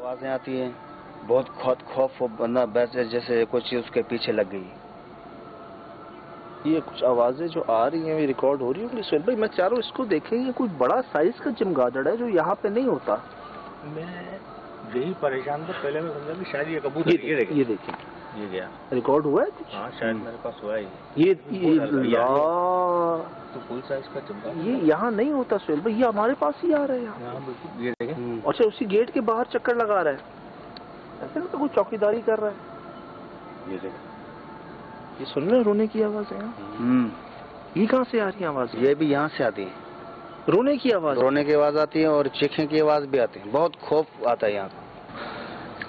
आवाजें आती हैं, बहुत खौफ बंदा वैसे जैसे कोई चीज उसके पीछे लग गई। ये कुछ आवाजें जो आ रही हैं ये रिकॉर्ड हो रही होंगी सुहेल भाई। मैं चाह रहा हूँ इसको देखें, ये कोई बड़ा साइज का चमगादड़ है जो यहाँ पे नहीं होता। मैं यही परेशान था पहले, मैं समझा कि शायद ये कबूतर। ये देखें ये गया, रिकॉर्ड हुआ है कुछ? हाँ शायद मेरे पास हुआ है ये तो फुल साइज का चमगादड़। ये यहाँ नहीं होता सुहेल भाई, ये हमारे पास ही आ रहा है यहाँ। बिल्कुल, ये देखें। अच्छा, उसी गेट के बाहर चक्कर लगा रहा है, ऐसे तो कोई चौकीदारी कर रहा है। ये देखें, ये सुन रहे रोने की आवाज है। ये कहाँ से आ रही है आवाज? ये भी यहाँ से आती है, रोने की आवाज। रोने की आवाज आती है और चीखने की आवाज भी आती है, बहुत खौफ आता है यहाँ।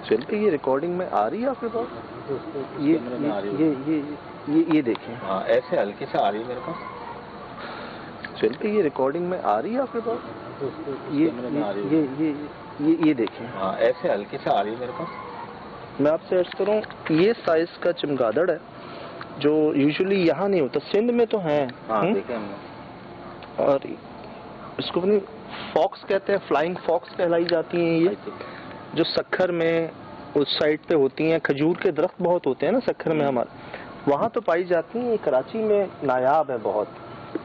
चल ये रिकॉर्डिंग में आ रही है आपके पास? ये देखें, हाँ ऐसे हल्की से आ रही है मेरे पास। चल ये रिकॉर्डिंग में आ रही है आपके पास? ये देखें, हाँ ऐसे हल्की से आ रही है मेरे पास। मैं आपसे अर्ज करूँ, ये साइज का चमगादड़ है जो यूजुअली यहाँ नहीं होता। सिंध में तो है, देखे हमने। और इसको अपनी फॉक्स कहते हैं, फ्लाइंग फॉक्स कहलाई जाती हैं ये, जो सखर में उस साइड पे होती हैं। खजूर के दरख्त बहुत होते हैं ना सखर में हमारे, वहाँ तो पाई जाती हैं। कराची में नायाब है बहुत।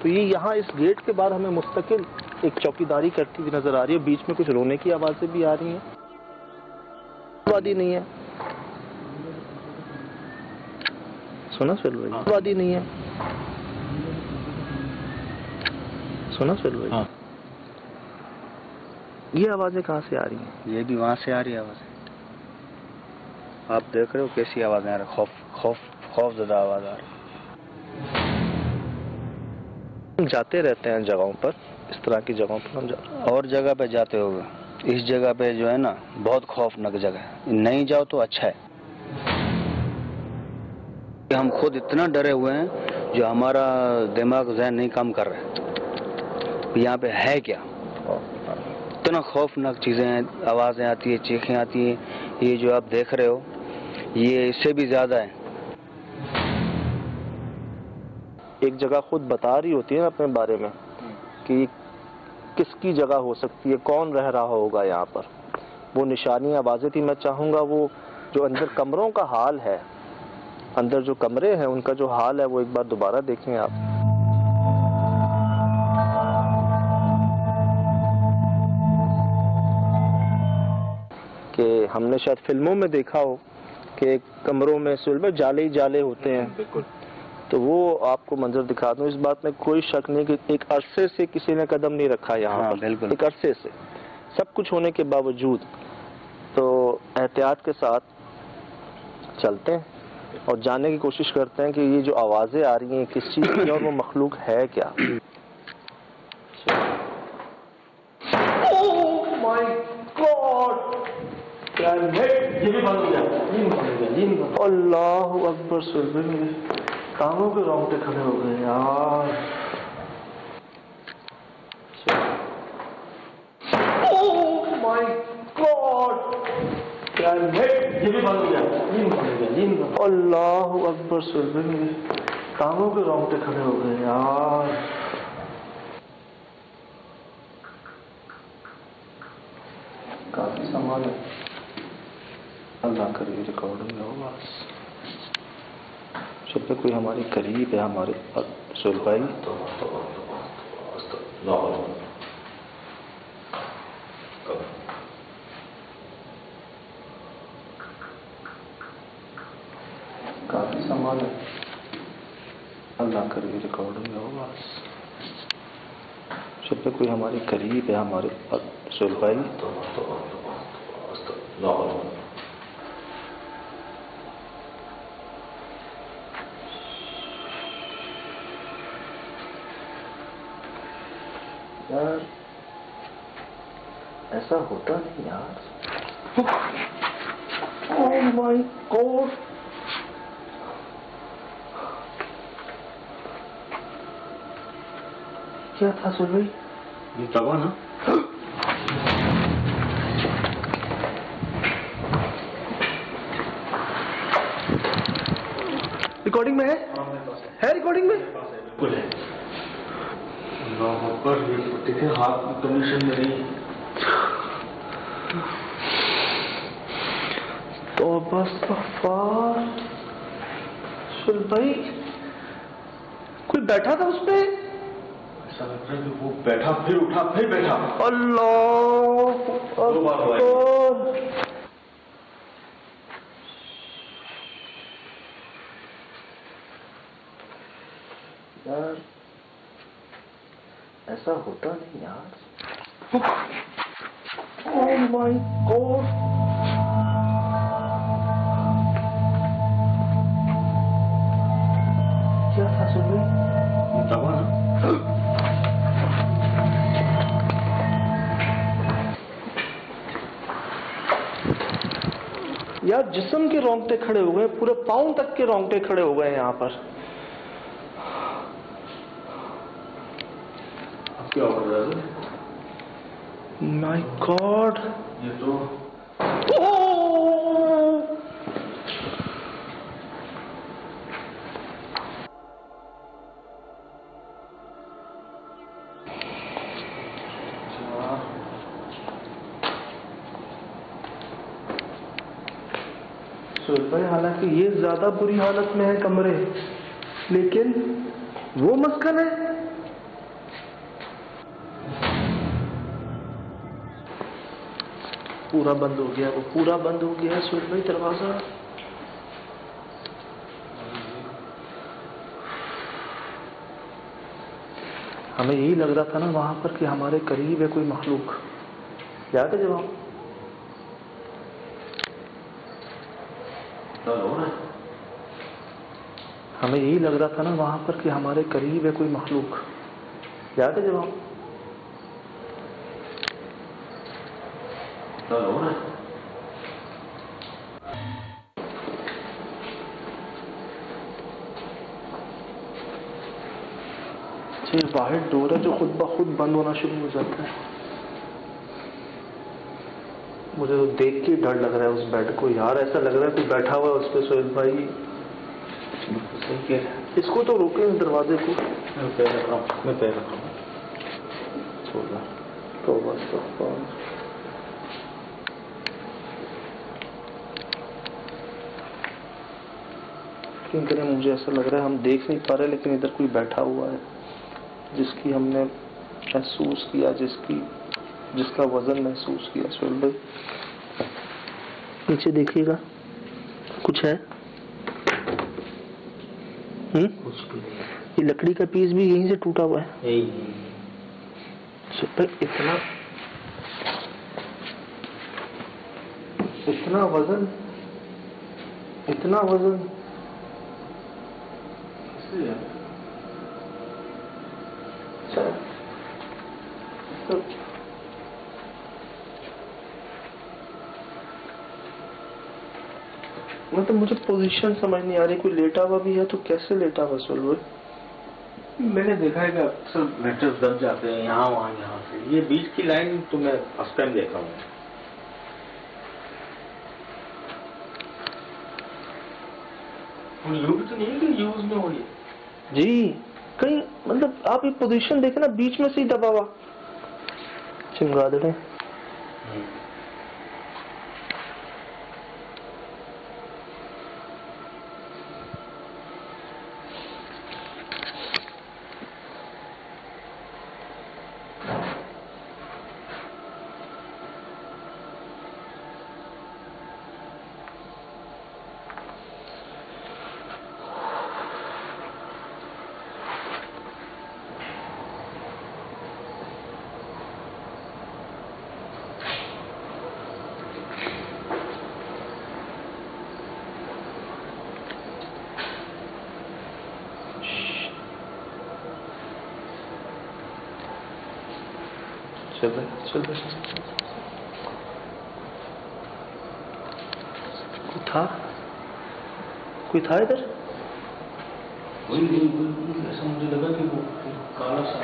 तो ये यहाँ इस गेट के बाहर हमें मुस्तकिल एक चौकीदारी करती हुई नजर आ रही है। बीच में कुछ रोने की आवाजें भी आ रही हैं। वादी नहीं है, सुना सुहेल भाई? वादी नहीं है, सुना सुहेल भाई? हाँ। ये आवाजें कहाँ से आ रही हैं? ये भी वहाँ से आ रही है आवाजें। आप देख रहे हो कैसी आवाजें आ रही, खौफ ज़्यादा आवाज आ रही। हम जाते रहते हैं जगहों पर, इस तरह की जगहों पर हम जाते हैं। और जगह पे जाते होगे, इस जगह पे जो है ना बहुत खौफनाक जगह है, नहीं जाओ तो अच्छा है। हम खुद इतना डरे हुए हैं जो हमारा दिमाग जहन नहीं काम कर रहा है यहाँ पे है क्या। इतना खौफनाक चीजें हैं, आवाजें आती है, चीखें आती हैं। ये जो आप देख रहे हो ये इससे भी ज्यादा है। एक जगह खुद बता रही होती है अपने बारे में कि किसकी जगह हो सकती है, कौन रह रहा होगा यहाँ पर। वो निशानियां आवाजें थी। मैं चाहूंगा वो जो अंदर कमरों का हाल है, अंदर जो कमरे हैं उनका जो हाल है वो एक बार दोबारा देखें आप। कि हमने शायद फिल्मों में देखा हो कि कमरों में सुहेल जाले ही जाले होते हैं। बिल्कुल। तो वो आपको मंजर दिखा दूं, इस बात में कोई शक नहीं कि एक अरसे से किसी ने कदम नहीं रखा यहाँ पर। बिल्कुल। एक अरसे से सब कुछ होने के बावजूद। तो एहतियात के साथ चलते हैं और जानने की कोशिश करते हैं कि ये जो आवाजें आ रही हैं किस चीज की और वो मखलूक है क्या। ओह माय गॉड, ये भी बंद हो गया। अल्लाह अकबर। सुहेल भाई मेरे कानों के रोंगटे खड़े हो गए यार। ओह माय गॉड, ये भी बंद हो गया। अल्लाह अकबर। सुहेल भाई मेरे कानों के रोंगटे खड़े हो गए यार। काफी सामान है, अल्लाह करे रिकॉर्ड में हो बस। जब कोई हमारे करीब है हमारे सुहेल भाई, काफी सामान है, अल्लाह करे रिकॉर्ड में हो बस। जब कोई हमारे करीब है हमारे सुहेल भाई, यार ऐसा होता नहीं यार। ओह माय गॉड, क्या था सुहेल भाई? ये दबा ना। रिकॉर्डिंग में है? है रिकॉर्डिंग में? बिल्कुल है। पर ये देखे हाथ में कंडीशन में नहीं। तो बस भाई कोई बैठा था उसपे, ऐसा लग रहा है कि वो बैठा फिर उठा फिर बैठा। अल्लाह यार, ऐसा होता नहीं यार। ओह माय गॉड, क्या था सुबह? दबा ना। यार जिस्म के रोंगटे खड़े हो गए, पूरे पाँव तक के रोंगटे खड़े हो गए यहाँ पर। क्या हो रहा है? माय गॉड, ये तो भाई, हालांकि ये ज्यादा बुरी हालत में है कमरे, लेकिन वो मस्कन है। पूरा बंद हो गया, वो पूरा बंद हो गया सुरेश भाई दरवाजा। हमें यही लग रहा था ना वहां पर कि हमारे करीब है कोई मखलूक। याद है जब हम हमें यही लग रहा था ना वहां पर कि हमारे करीब है कोई मखलूक। याद है जब हम ये वाहिद डोर है जो खुद ब खुद बंद होना शुरू हो जाता है। मुझे तो देख के डर लग रहा है उस बेड को यार, ऐसा लग रहा है कोई बैठा हुआ है उस पर। सोहेल भाई इसको तो रोके इस दरवाजे को। मैं पैर रख रहा हूँ, मैं पैर रख रहा हूँ। छोड़ रहा तो बस तो क्यों करें, मुझे ऐसा लग रहा है हम देख नहीं पा रहे, लेकिन इधर कोई बैठा हुआ है जिसकी हमने महसूस किया, जिसका वजन महसूस किया। सोहेल भाई नीचे देखिएगा, कुछ है? कुछ भी नहीं। ये लकड़ी का पीस भी यहीं से टूटा हुआ है। यही इतना वजन, इतना वजन मतलब मुझे पोजीशन समझ नहीं आ रही। कोई लेटा हुआ भी है तो कैसे लेटा हुआ? सोहेल, मैंने देखा है कि अक्सर मैटर्स दब जाते हैं यहाँ वहाँ यहाँ से। ये बीच की लाइन तो मैं फर्स्ट टाइम देखा हूँ। यूज तो नहीं है कि यूज में हो रही है जी, कहीं मतलब आप ये पोजीशन देखे ना, बीच में से ही दबा हुआ चमगादड़ है। चल कोई था इधर? ऐसा मुझे लगा कि वो काला सा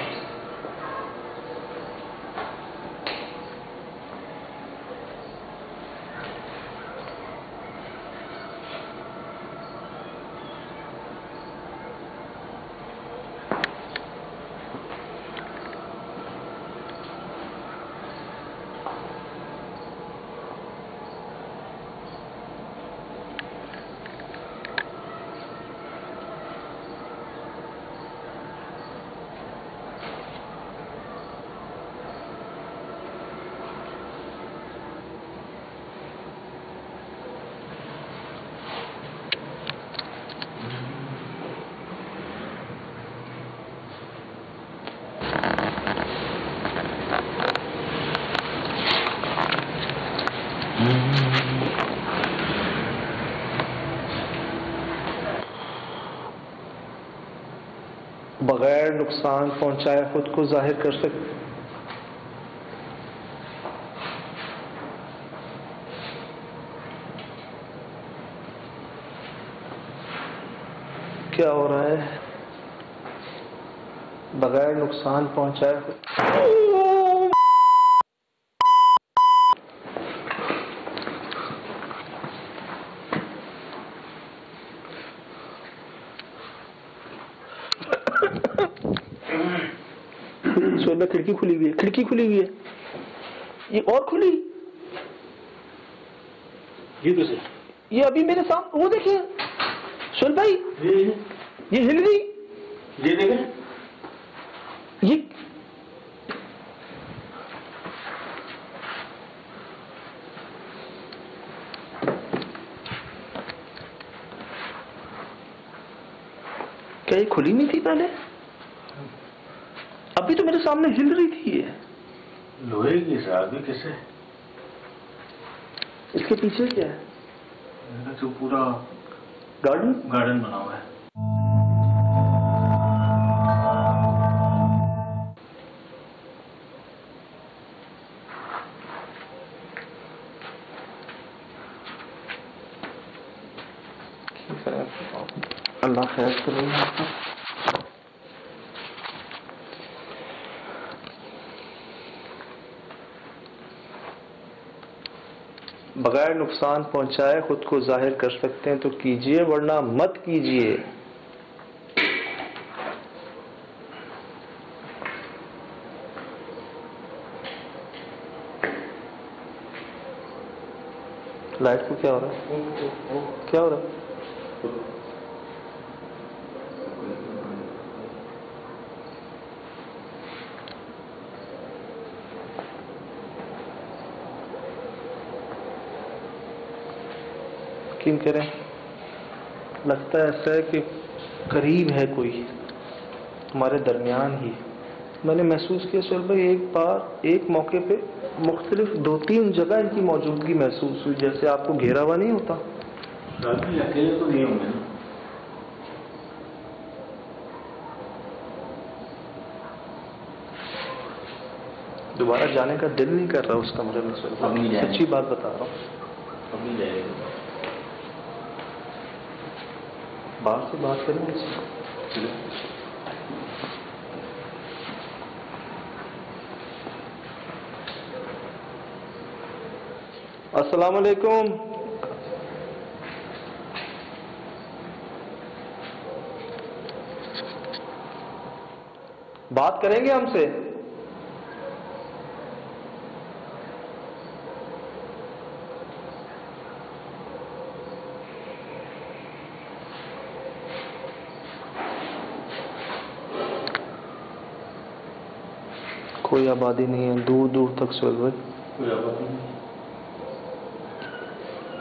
बगैर नुकसान पहुंचाए खुद को जाहिर कर सकते। क्या हो रहा है? बगैर नुकसान पहुंचाए खुद। सोलह खिड़की खुली हुई है, खिड़की खुली हुई है, ये और खुली, ये कैसे? ये अभी मेरे सामने, वो देखिए सोल भाई, ये हिल रही, ये देखें, ये क्या ये खुली नहीं थी पहले? अभी तो मेरे सामने हिल रही थी ये। लोहे की आदमी कैसे? इसके पीछे क्या है? जो पूरा गार्डन बना हुआ है। अल्लाह खैर करे। बगैर नुकसान पहुंचाए खुद को जाहिर कर सकते हैं तो कीजिए, वरना मत कीजिए। लाइट को क्या हो रहा है? क्या हो रहा है? यकीन करें, लगता है ऐसा है कि करीब है कोई हमारे दरमियान ही। मैंने महसूस किया सोहेल भाई, एक बार एक मौके पे मुख्तलिफ 2-3 जगह इनकी मौजूदगी महसूस हुई, जैसे आपको घेरा हुआ नहीं होता। अकेले तो नहीं होंगे ना? दोबारा जाने का दिल नहीं कर रहा उस कमरे में सोहेल भाई, सच्ची बात बता रहा हूँ। अभी जाएगा। बाहर से बात करेंगे इससे। अस्सलाम वालेकुम। बात करेंगे हमसे? कोई आबादी नहीं है दूर दूर तक सोहेल भाई। कोई आबादी नहीं,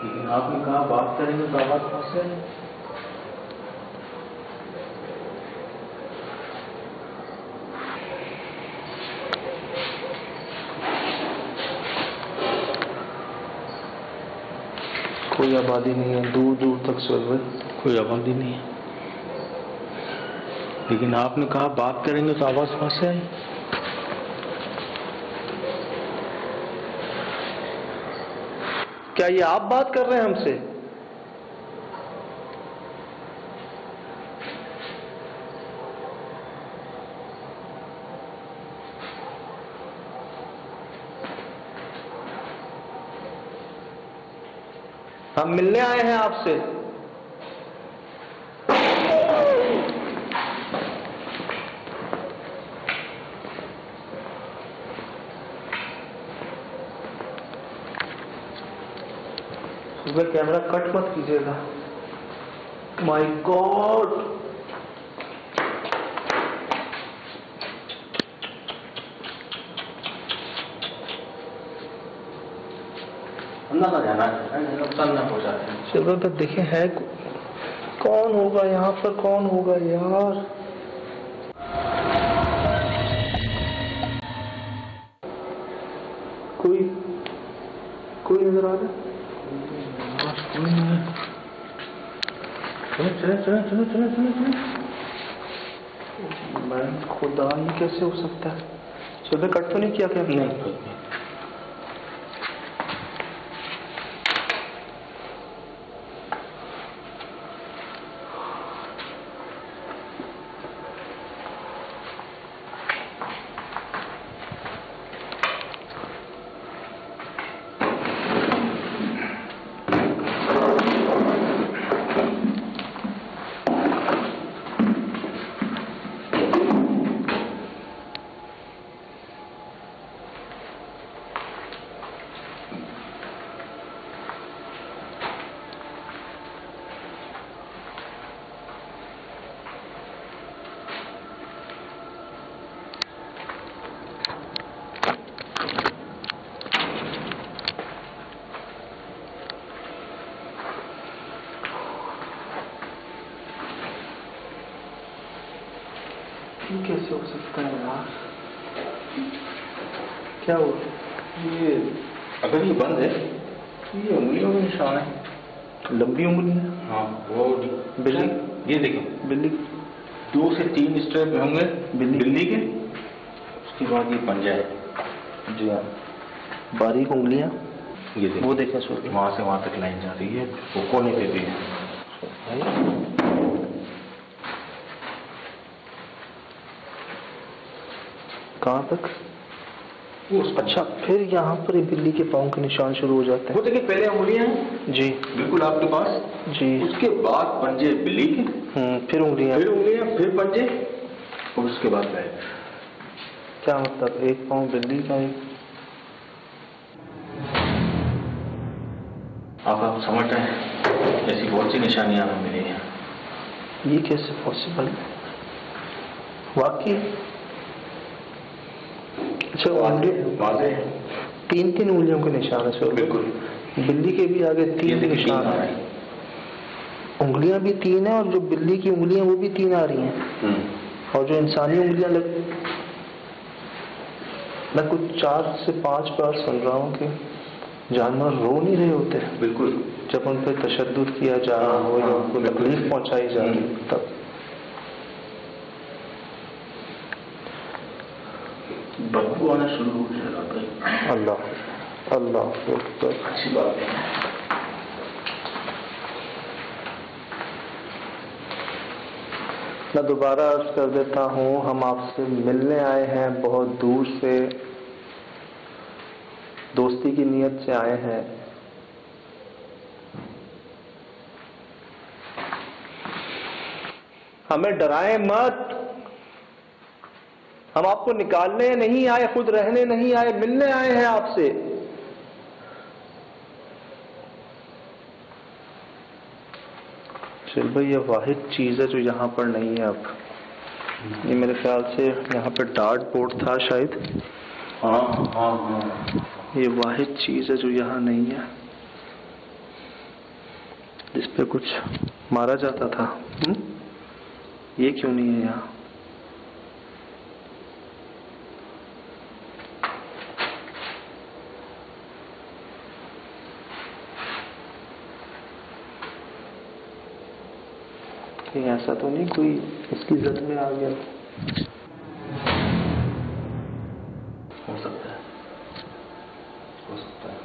लेकिन आपने कहा बात करेंगे तो आवाज कहाँ से आएगी? कोई आबादी नहीं है दूर दूर तक सोहेल भाई। कोई आबादी नहीं है, लेकिन आपने कहा बात करेंगे तो आवाज कहाँ से आएगी? क्या ये आप बात कर रहे हैं हमसे? हम मिलने आए हैं आपसे। सुबह कैमरा कट मत कीजिएगा। माय गॉड, अंदर ना जाना है, नुकसान ना पहुंचाते हैं। चलो तो देखें है कौन होगा यहाँ पर, कौन होगा यार? कोई नजर आ रहा है? चले। मैं खुदा, ये कैसे हो सकता है? सुबह कट तो नहीं किया क्या? नहीं। ये कैसे हो सकता है यार? क्या हुआ? ये अगर ये बंद है तो ये उंगलियों का निशान है, लंबी उंगलियां। हाँ वो बिल्ली, ये देखो बिल्ली 2 से 3 स्टेप होंगे बिल्ली के, उसके बाद ये पंजा है। जी हाँ, बारीक उंगलियां। ये देखो, वो देखें सर, वहां से वहां तक लाइन जा रही है, वो कोने पे भी है। कहाँ तक? अच्छा, फिर यहाँ पर बिल्ली के पाँव के निशान शुरू हो जाते हैं। वो देखिए पहले उंगलियां हैं जी बिल्कुल आपके पास जी, उसके बाद पंजे बिल्ली के, फिर उंगलियां, फिर पंजे, और उसके बाद पैर। क्या मतलब? एक पाँव बिल्ली का, एक आप समझ रहे हैं, ऐसी बहुत सी निशानियां हमें मिली हैं। ये कैसे पॉसिबल है वाकई? अच्छा, वाज़ेह 3 उंगलियों के निशान है सर। बिल्कुल, बिल्ली के भी आगे 3 निशान है, उंगलियां भी 3 है, और जो बिल्ली की उंगलियां वो भी 3 आ रही हैं, और जो इंसानी उंगलियां मैं कुछ 4 से 5 बार सुन रहा हूँ कि जानवर रो नहीं रहे होते बिल्कुल जब उन पर तशद्दुद किया जा रहा हो या उनको तकलीफ पहुंचाई जा रही, तब बदबू आना शुरू हो जाएगा। अल्लाह अल्लाह अकबर। अच्छी बात है। मैं दोबारा अर्ज कर देता हूँ, हम आपसे मिलने आए हैं, बहुत दूर से, दोस्ती की नीयत से आए हैं। हमें डराएं मत, हम आपको निकालने नहीं आए, खुद रहने नहीं आए, मिलने आए हैं आपसे। चल भाई, ये वाहिद चीज है जो यहाँ पर नहीं है अब। ये मेरे ख्याल से यहाँ पर डार्ट बोर्ड था शायद। हाँ, ये वाहिद चीज है जो यहाँ नहीं है, जिस पे कुछ मारा जाता था। ये क्यों नहीं है यहाँ? कहीं ऐसा तो नहीं कोई इसकी जद में आ गया? हो सकता है, हो सकता है।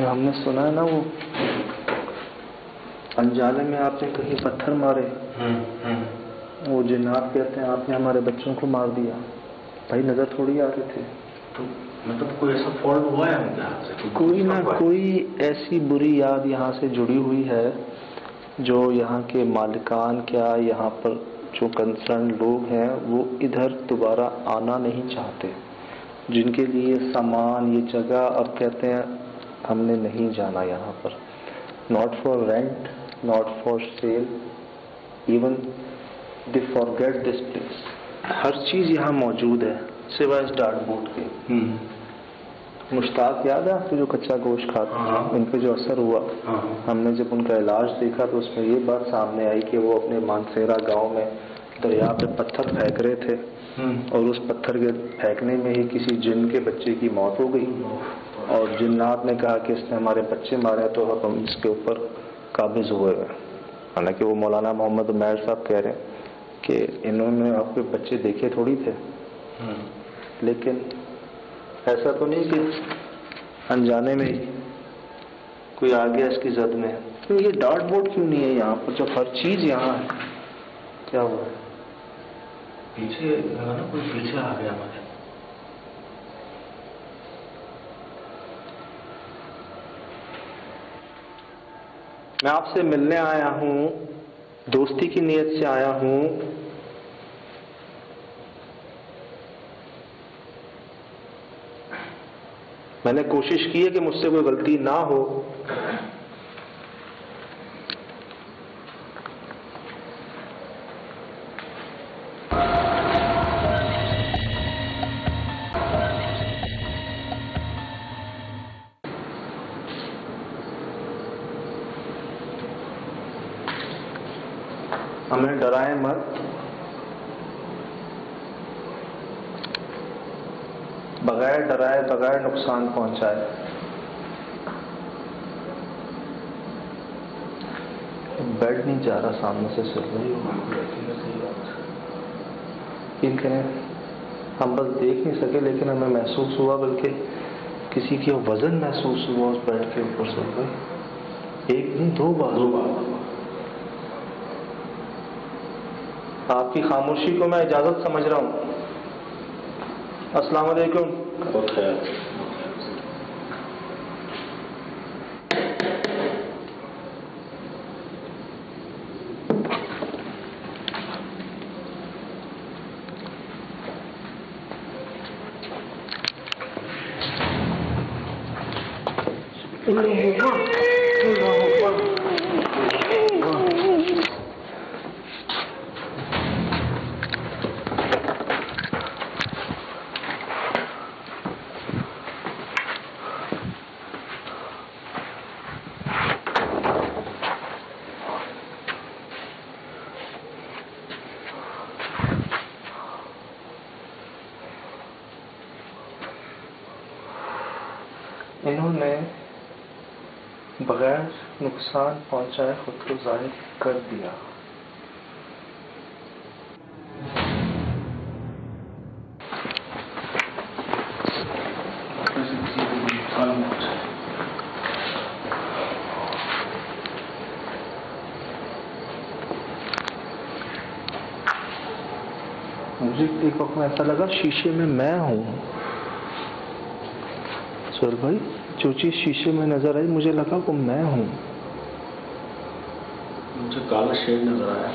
हमने सुना है ना, वो अनजाने में आपने कहीं पत्थर मारे, वो जिन्नात कहते हैं आपने हमारे बच्चों को मार दिया। भाई नजर थोड़ी आ रहे थे। तो मतलब कोई ऐसा फॉल्ट हुआ है उनके हाथ से? कोई ना कोई ऐसी बुरी याद यहाँ से जुड़ी हुई है जो यहाँ के मालिकान, क्या यहाँ पर जो कंसर्न लोग हैं, वो इधर दोबारा आना नहीं चाहते, जिनके लिए सामान, ये जगह, और कहते हैं हमने नहीं जाना यहाँ पर। Not for rent, not for sale, even they forget this place. हर चीज़ यहाँ मौजूद है सिवाय इस डार्ट बोर्ड के। मुश्ताक याद है आपको, जो कच्चा गोश्त खाते, उन पे जो असर हुआ? हमने जब उनका इलाज देखा तो उसमें ये बात सामने आई कि वो अपने मानसेरा गांव में दरिया पे पत्थर फेंक रहे थे और उस पत्थर के फेंकने में ही किसी जिन के बच्चे की मौत हो गई और जिन्नात ने कहा कि इसने हमारे बच्चे मारे तो अब हम इसके ऊपर काबिज हुए हैं। हालांकि वो मौलाना मोहम्मद उमैर साहब कह रहे हैं कि इन्होंने आपके बच्चे देखे थोड़ी थे, लेकिन ऐसा तो नहीं कि अनजाने में ही कोई आ गया इसकी जद में। तो ये डार्ट बोर्ड क्यों नहीं है यहाँ पर जब हर चीज यहाँ है? क्या हुआ है? पीछे ना कोई पीछे आ गया हमारे। मैं आपसे मिलने आया हूँ, दोस्ती की नीयत से आया हूँ। मैंने कोशिश की है कि मुझसे कोई गलती ना हो। हमें डराए मत, बगैर डराए बगैर नुकसान पहुंचाए। बेड नहीं जा रहा सामने से सुन रही हो। हम बस देख नहीं सके लेकिन हमें महसूस हुआ, बल्कि किसी की वजन महसूस हुआ उस बेड के ऊपर से। भाई एक नहीं दो बार। आपकी खामोशी को मैं इजाजत समझ रहा हूँ। अस्सलाम वालेकुम। इन्होंने बगैर नुकसान पहुंचाए खुद को जाहिर कर दिया। मुझे एक वक्त में ऐसा लगा शीशे में मैं हूं। सर भाई जो चीज शीशे में नजर आई मुझे लगा वो मैं हूं। मुझे काला शेड नजर आया।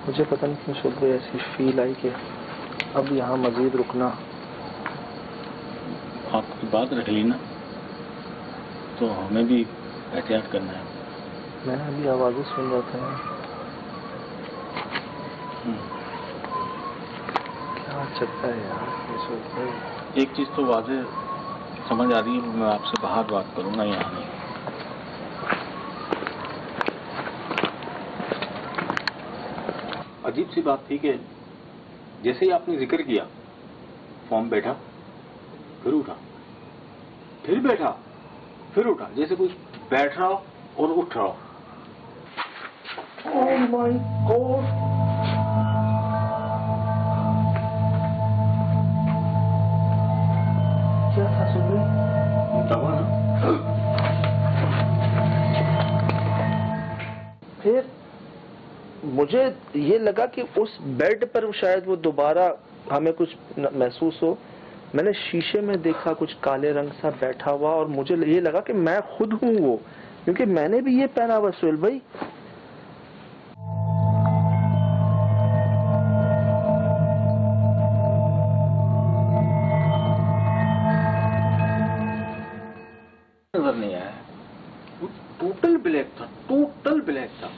मुझे पता नहीं क्यों सुबह ऐसी फील आई कि अब यहाँ मजीद रुकना। आपकी बात रख ली ना, तो हमें भी एहतियात करना है। मैंने अभी आवाजें सुन रहा था। क्या चलता है यार? एक चीज तो वाज़े समझ आ रही है, मैं आपसे बाहर बात करूंगा, यहाँ नहीं। अजीब सी बात थी कि जैसे ही आपने जिक्र किया, फॉर्म बैठा, फिर उठा, फिर बैठा, फिर उठा, जैसे कुछ बैठ रहा हो और उठ रहा हो। Oh my God! क्या था सुबह? दबा ना। फिर मुझे ये लगा कि उस बेड पर शायद वो दोबारा हमें कुछ महसूस हो। मैंने शीशे में देखा कुछ काले रंग सा बैठा हुआ और मुझे ये लगा कि मैं खुद हूँ वो, क्योंकि मैंने भी ये पहना हुआ सुहेल भाई। नजर नहीं आया, वो टोटल ब्लैक था, टोटल ब्लैक था।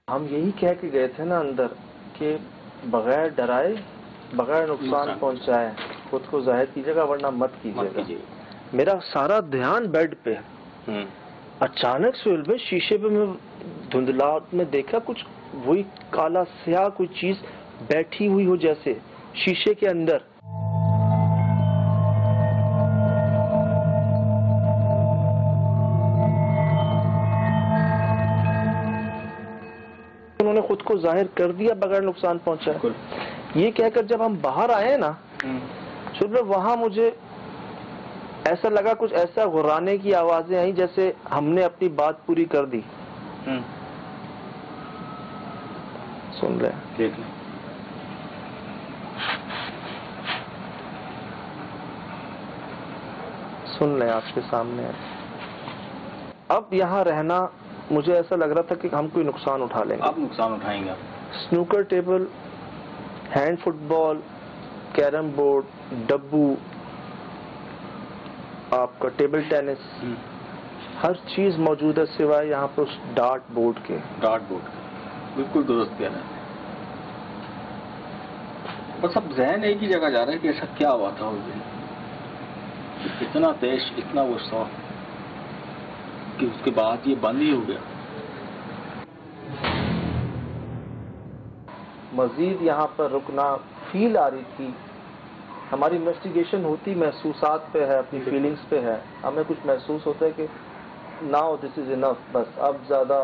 हम यही कह के गए थे ना अंदर कि बगैर डराए, बगैर नुकसान पहुंचाए खुद को जाहिर कीजिएगा, वरना मत कीजिएगा। मेरा सारा ध्यान बेड पे। अचानक सुहेल भाई शीशे पे मैं धुंधलाहट में देखा कुछ वही काला स्याह कोई चीज बैठी हुई हो जैसे शीशे के अंदर। उन्होंने खुद को जाहिर कर दिया बगैर नुकसान पहुंचाए। ये कहकर जब हम बाहर आए ना शुरू में, वहां मुझे ऐसा लगा कुछ ऐसा गुर्राने की आवाजें आई जैसे हमने अपनी बात पूरी कर दी। सुन रहे हैं? देख लें। सुन लें, आपके सामने है। अब यहाँ रहना मुझे ऐसा लग रहा था कि हम कोई नुकसान उठा लेंगे। आप नुकसान उठाएंगे। Snooker table, hand football, carrom board, डब्बू, आपका टेबल टेनिस, हर चीज मौजूद है सिवाय यहाँ पर उस डार्ट बोर्ड के। डार्ट बोर्ड बिल्कुल दुरुस्त कह रहे हैं। बस अब ज़हन एक ही जगह जा रहा है कि ऐसा क्या हुआ था उस दिन, इतना तेज, इतना गुस्सा कि उसके बाद ये बंद ही हो गया। मजीद यहाँ पर रुकना फील आ रही थी। हमारी इन्वेस्टिगेशन होती महसूसात पे है, अपनी फीलिंग्स पे है। हमें कुछ महसूस होता है कि नाउ दिस इज इनफ, बस अब ज्यादा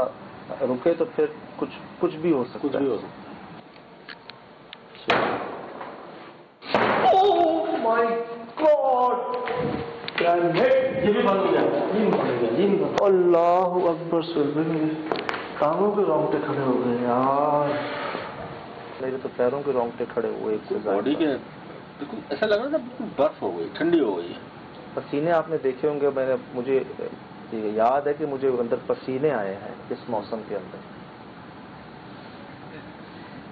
रुके तो फिर कुछ भी हो सकता है। कुछ भी हो सकता है। ओह माय गॉड, ये भी बंद हो गया, ये भी बंद हो गया, ये भी बंद। अल्लाह अकबर। सुहेल भाई मेरे टांगों के रोंगटे खड़े हो गए यार, मेरे तो पैरों के रोंगटे खड़े हुए एक से बॉडी के बिल्कुल ऐसा लग रहा था बिल्कुल बर्फ हो गई, ठंडी हो गई है। पसीने आपने देखे होंगे, मुझे याद है कि मुझे अंदर पसीने आए हैं इस मौसम के अंदर।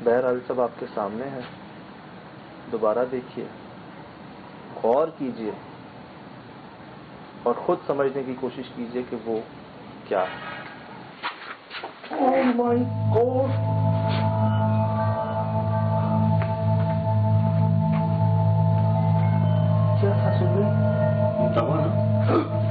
बहरहाल सब आपके सामने है, दोबारा देखिए, गौर कीजिए और खुद समझने की कोशिश कीजिए कि वो क्या है। ओह माय गॉड, क्या था सुन? दबा ना।